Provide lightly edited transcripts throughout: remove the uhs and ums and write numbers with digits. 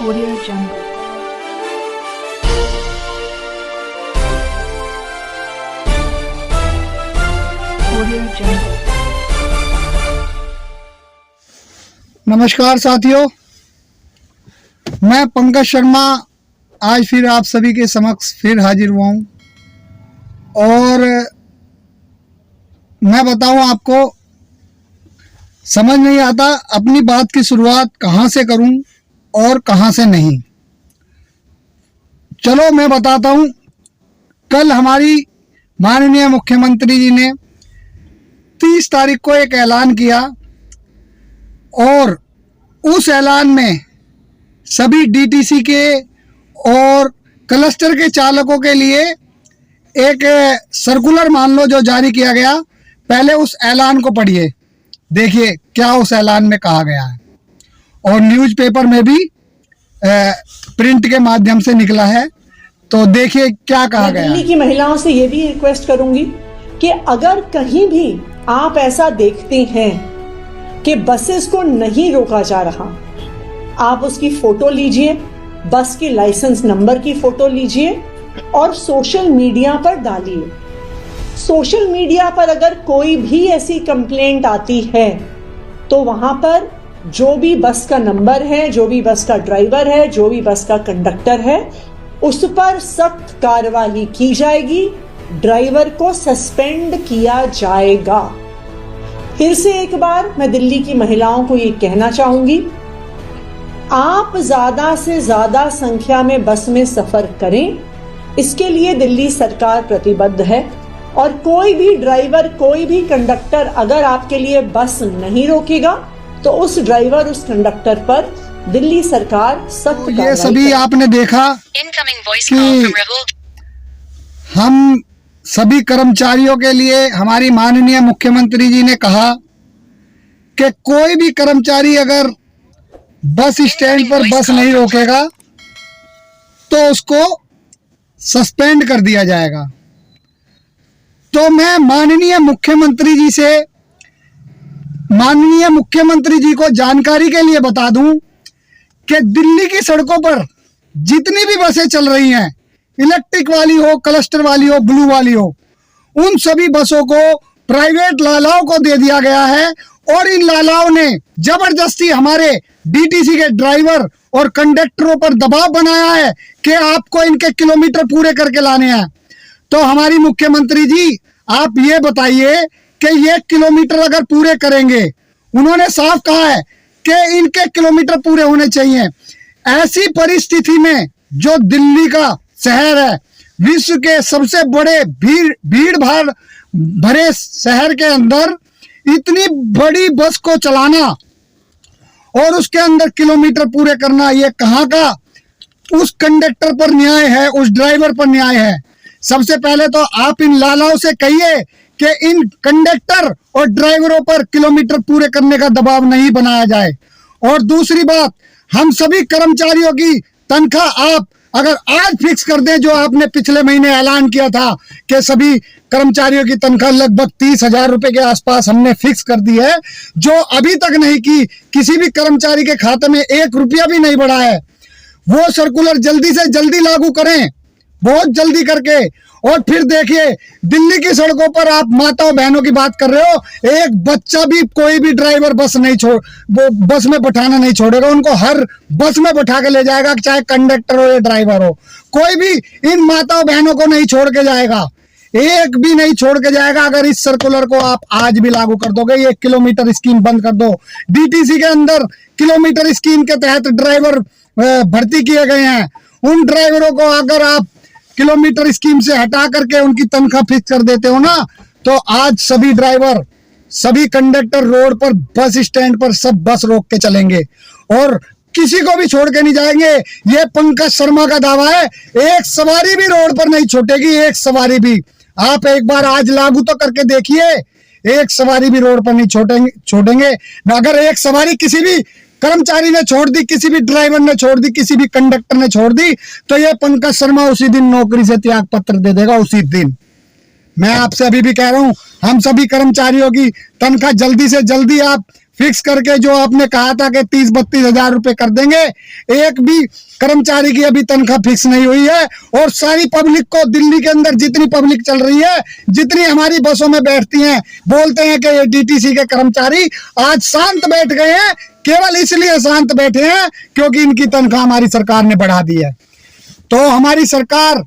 Audio Jungle. Audio Jungle. नमस्कार साथियों, मैं पंकज शर्मा आज फिर आप सभी के समक्ष फिर हाजिर हुआ हूँ और मैं बताऊँ आपको समझ नहीं आता अपनी बात की शुरुआत कहाँ से करूँ और कहाँ से नहीं। चलो मैं बताता हूँ। कल हमारी माननीय मुख्यमंत्री जी ने 30 तारीख को एक ऐलान किया और उस ऐलान में सभी डीटीसी के और क्लस्टर के चालकों के लिए एक सर्कुलर मान लो जो जारी किया गया। पहले उस ऐलान को पढ़िए, देखिए क्या उस ऐलान में कहा गया है और न्यूज़पेपर में भी प्रिंट के माध्यम से निकला है, तो देखिए क्या कहा गया है। दिल्ली की महिलाओं से ये भी रिक्वेस्ट करूंगी कि अगर कहीं भी आप ऐसा देखते हैं कि बसेस को नहीं रोका जा रहा, आप उसकी फोटो लीजिए, बस की लाइसेंस नंबर की फोटो लीजिए और सोशल मीडिया पर डालिए। सोशल मीडिया पर अगर कोई भी ऐसी कंप्लेंट आती है तो वहां पर जो भी बस का नंबर है, जो भी बस का ड्राइवर है, जो भी बस का कंडक्टर है, उस पर सख्त कार्रवाई की जाएगी, ड्राइवर को सस्पेंड किया जाएगा। फिर से एक बार मैं दिल्ली की महिलाओं को ये कहना चाहूंगी, आप ज्यादा से ज्यादा संख्या में बस में सफर करें, इसके लिए दिल्ली सरकार प्रतिबद्ध है और कोई भी ड्राइवर, कोई भी कंडक्टर अगर आपके लिए बस नहीं रोकेगा तो उस ड्राइवर, उस कंडक्टर पर दिल्ली सरकार सख्त ये सभी आपने देखा कि हम सभी कर्मचारियों के लिए हमारी माननीय मुख्यमंत्री जी ने कहा कि कोई भी कर्मचारी अगर बस स्टैंड पर बस नहीं रोकेगा तो उसको सस्पेंड कर दिया जाएगा। तो मैं माननीय मुख्यमंत्री जी को जानकारी के लिए बता दूं कि दिल्ली की सड़कों पर जितनी भी बसें चल रही हैं, इलेक्ट्रिक वाली हो, क्लस्टर वाली हो, ब्लू वाली हो, उन सभी बसों को प्राइवेट लालाओं को दे दिया गया है और इन लालाओं ने जबरदस्ती हमारे डीटीसी के ड्राइवर और कंडक्टरों पर दबाव बनाया है कि आपको इनके किलोमीटर पूरे करके लाने हैं। तो हमारी मुख्यमंत्री जी आप ये बताइए कि ये किलोमीटर अगर पूरे करेंगे, उन्होंने साफ कहा है कि इनके किलोमीटर पूरे होने चाहिए। ऐसी परिस्थिति में जो दिल्ली का शहर है, विश्व के सबसे बड़े भीड़ भाड़ भरे शहर के अंदर इतनी बड़ी बस को चलाना और उसके अंदर किलोमीटर पूरे करना, ये कहाँ का उस कंडक्टर पर न्याय है, उस ड्राइवर पर न्याय है। सबसे पहले तो आप इन लालाओं से कहिए कि इन कंडक्टर और ड्राइवरों पर किलोमीटर पूरे करने का दबाव नहीं बनाया जाए। और दूसरी बात, हम सभी कर्मचारियों की तनख्वाह आप अगर आज फिक्स कर दें, जो आपने पिछले महीने ऐलान किया था कि सभी कर्मचारियों की तनख्वाह लगभग 30,000 रुपए के आसपास हमने फिक्स कर दी है, जो अभी तक नहीं की, किसी भी कर्मचारी के खाते में 1 रुपया भी नहीं बढ़ा है। वो सर्कुलर जल्दी से जल्दी लागू करें, बहुत जल्दी करके। और फिर देखिए दिल्ली की सड़कों पर आप माताओं बहनों की बात कर रहे हो, एक बच्चा भी, कोई भी ड्राइवर बस में बैठाना नहीं छोड़ेगा, उनको हर बस में बैठा के ले जाएगा, चाहे कंडक्टर हो या ड्राइवर हो। कोई भी इन माताओं बहनों को नहीं छोड़ के जाएगा, एक भी नहीं छोड़ के जाएगा। अगर इस सर्कुलर को आप आज भी लागू कर दोगे, ये किलोमीटर स्कीम बंद कर दो। डीटीसी के अंदर किलोमीटर स्कीम के तहत ड्राइवर भर्ती किए गए हैं, उन ड्राइवरों को अगर आप किलोमीटर स्कीम से हटा करके उनकी तनख्वाह फिक्स कर देते हो ना, तो आज सभी ड्राइवर, सभी कंडक्टर रोड पर, बस स्टैंड पर सब बस रोक के चलेंगे और किसी को भी छोड़ के नहीं जाएंगे। ये पंकज शर्मा का दावा है, एक सवारी भी रोड पर नहीं छूटेगी, एक सवारी भी। आप एक बार आज लागू तो करके देखिए, एक सवारी भी रोड पर नहीं छोड़ेंगे। अगर एक सवारी किसी भी कर्मचारी ने छोड़ दी, किसी भी ड्राइवर ने छोड़ दी, किसी भी कंडक्टर ने छोड़ दी, तो ये पंकज शर्मा उसी दिन नौकरी से त्याग पत्र दे देगा, उसी दिन। मैं आपसे अभी भी कह रहा हूं, हम सभी कर्मचारियों की तनख्वाह जल्दी से जल्दी आप फिक्स करके जो आपने कहा था कि 30-32 हजार रुपए कर देंगे, एक भी कर्मचारी की अभी तनख्वाह फिक्स नहीं हुई है। और सारी पब्लिक को, दिल्ली के अंदर जितनी पब्लिक चल रही है, जितनी हमारी बसों में बैठती हैं, बोलते हैं कि ये डीटीसी के कर्मचारी आज शांत बैठ गए हैं। केवल इसलिए शांत बैठे हैं क्योंकि इनकी तनख्वाह हमारी सरकार ने बढ़ा दी है। तो हमारी सरकार,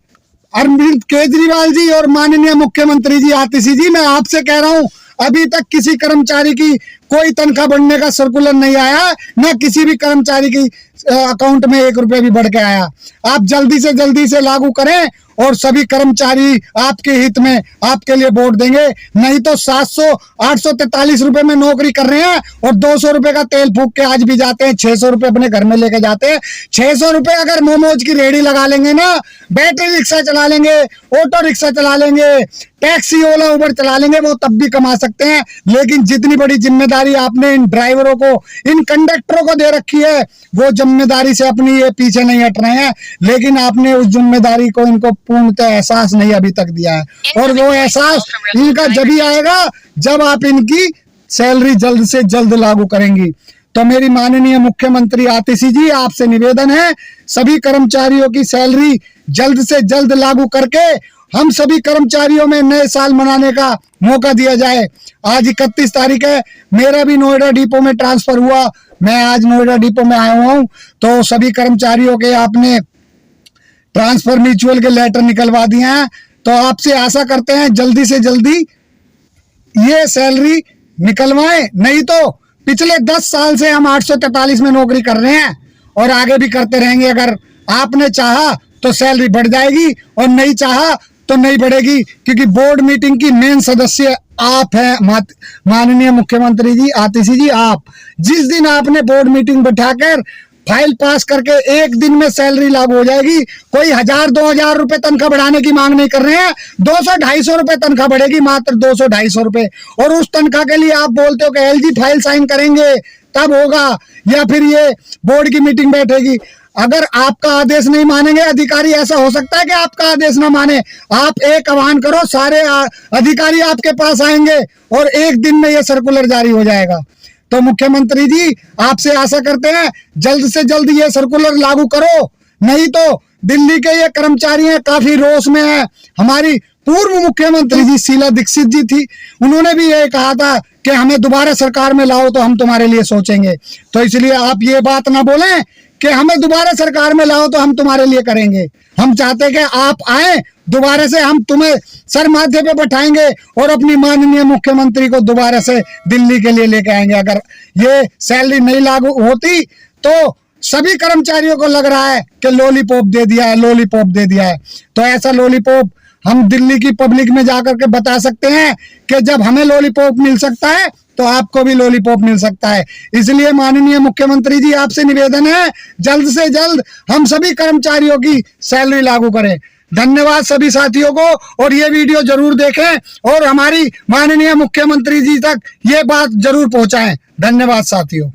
अरविंद केजरीवाल जी और माननीय मुख्यमंत्री जी आतिशी जी, मैं आपसे कह रहा हूं, अभी तक किसी कर्मचारी की कोई तनख्वाह बढ़ने का सर्कुलर नहीं आया, ना किसी भी कर्मचारी की अकाउंट में 1 रुपया भी बढ़ के आया। आप जल्दी से लागू करें और सभी कर्मचारी आपके हित में आपके लिए वोट देंगे। नहीं तो 700-843 रुपए में नौकरी कर रहे हैं और 200 रुपए का तेल फूक के आज भी जाते हैं, 600 रुपए अपने घर में लेके जाते हैं। 600 रुपए अगर मोमोज की रेहड़ी लगा लेंगे ना, बैटरी रिक्शा चला लेंगे, ऑटो रिक्शा चला लेंगे, टैक्सी, ओला, उबर चला लेंगे, वो तब भी कमा सकते हैं। लेकिन जितनी बड़ी जिम्मेदारी आपने इन ड्राइवरों को, इन कंडक्टरों को दे रखी है, वो जिम्मेदारी से अपनी ये पीछे नहीं हट रहे हैं। लेकिन आपने उस जिम्मेदारी को इनको पूर्णतः एहसास नहीं अभी तक दिया है। और वो एहसास इनका जब ही आएगा जब आप इनकी सैलरी जल्द से जल्द लागू करेंगी। तो मेरी माननीय मुख्यमंत्री आतिशी जी, आपसे निवेदन है, सभी कर्मचारियों की सैलरी जल्द से जल्द लागू करके हम सभी कर्मचारियों में नए साल मनाने का मौका दिया जाए। आज 31 तारीख है, मेरा भी नोएडा डिपो में ट्रांसफर हुआ, मैं आज नोएडा डिपो में आया हुआ हूँ। तो सभी कर्मचारियों के आपने ट्रांसफर म्यूचुअल के लेटर निकलवा दिए हैं। तो आपसे आशा करते हैं जल्दी से जल्दी ये सैलरी निकलवाएं, नहीं तो पिछले 10 साल से हम 843 में नौकरी कर रहे हैं और आगे भी करते रहेंगे। अगर आपने चाहा तो सैलरी बढ़ जाएगी और नहीं चाहा तो नहीं बढ़ेगी, क्योंकि बोर्ड मीटिंग की मेन सदस्य आप हैं माननीय मुख्यमंत्री जी आतिशी जी। आप जिस दिन आपने बोर्ड मीटिंग बैठाकर फाइल पास करके एक दिन में सैलरी लागू हो जाएगी। कोई 1000-2000 रुपए तनख्वाह बढ़ाने की मांग नहीं कर रहे हैं, 200-250 रुपए तनख्वाह बढ़ेगी, मात्र 200-250 रुपए। और उस तनख्वाह के लिए आप बोलते हो कि एलजी फाइल साइन करेंगे तब होगा, या फिर ये बोर्ड की मीटिंग बैठेगी। अगर आपका आदेश नहीं मानेंगे अधिकारी, ऐसा हो सकता है कि आपका आदेश ना माने, आप एक आह्वान करो, सारे अधिकारी आपके पास आएंगे और एक दिन में ये सर्कुलर जारी हो जाएगा। तो मुख्यमंत्री जी, आपसे आशा करते हैं जल्द से जल्द ये सर्कुलर लागू करो, नहीं तो दिल्ली के ये कर्मचारी हैं काफी रोष में है। हमारी पूर्व मुख्यमंत्री जी शीला दीक्षित जी थी, उन्होंने भी ये कहा था कि हमें दोबारा सरकार में लाओ तो हम तुम्हारे लिए सोचेंगे। तो इसलिए आप ये बात ना बोलें कि हमें दोबारा सरकार में लाओ तो हम तुम्हारे लिए करेंगे। हम चाहते हैं कि आप आए दोबारा से, हम तुम्हें सर माथे पे बैठाएंगे और अपनी माननीय मुख्यमंत्री को दोबारा से दिल्ली के लिए लेके आएंगे। अगर ये सैलरी नहीं लागू होती तो सभी कर्मचारियों को लग रहा है कि लॉलीपॉप दे दिया है, लॉलीपॉप दे दिया है। तो ऐसा लॉलीपॉप हम दिल्ली की पब्लिक में जाकर के बता सकते हैं कि जब हमें लॉलीपॉप मिल सकता है तो आपको भी लॉलीपॉप मिल सकता है। इसलिए माननीय मुख्यमंत्री जी, आपसे निवेदन है जल्द से जल्द हम सभी कर्मचारियों की सैलरी लागू करें। धन्यवाद सभी साथियों को, और ये वीडियो जरूर देखें और हमारी माननीय मुख्यमंत्री जी तक ये बात जरूर पहुंचाएं। धन्यवाद साथियों।